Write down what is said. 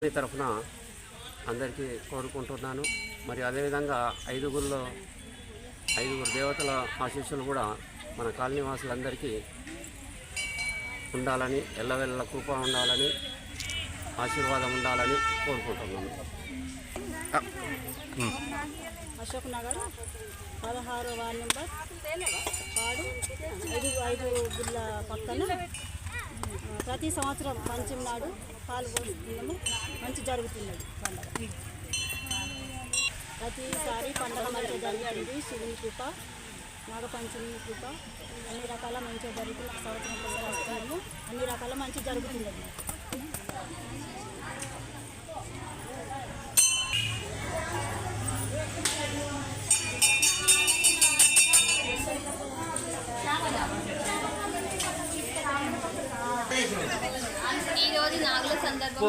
మీ తరఫున అందరికీ కోరుకుంటున్నాను. మరి అదేవిధంగా ఐదుగురు దేవతల ఆశీస్సులు కూడా మన కాలనీ వాసులందరికీ ఉండాలని, ఎల్లవెల్ల కృప ఉండాలని, ఆశీర్వాదం ఉండాలని కోరుకుంటున్నాను. అశోక్ నగర్ 16వ వార్డు నెంబర్ వాడు 5 గుళ్ళ పక్కన ప్రతి సంవత్సరం పంచమి నాడు పాలు పోస్తున్నాము. మంచి జరుగుతున్నది పండుగ. ప్రతిసారి పండుగ మంచిగా జరుగుతుంది. శివుని కృప, నాగపంచమి కృప అన్ని రకాల మంచిగా జరుగుతుంది. సంవత్సరం వస్తున్నాము. అన్ని రకాల మంచి జరుగుతున్నది. ఈరోజు నాగుల సందర్భం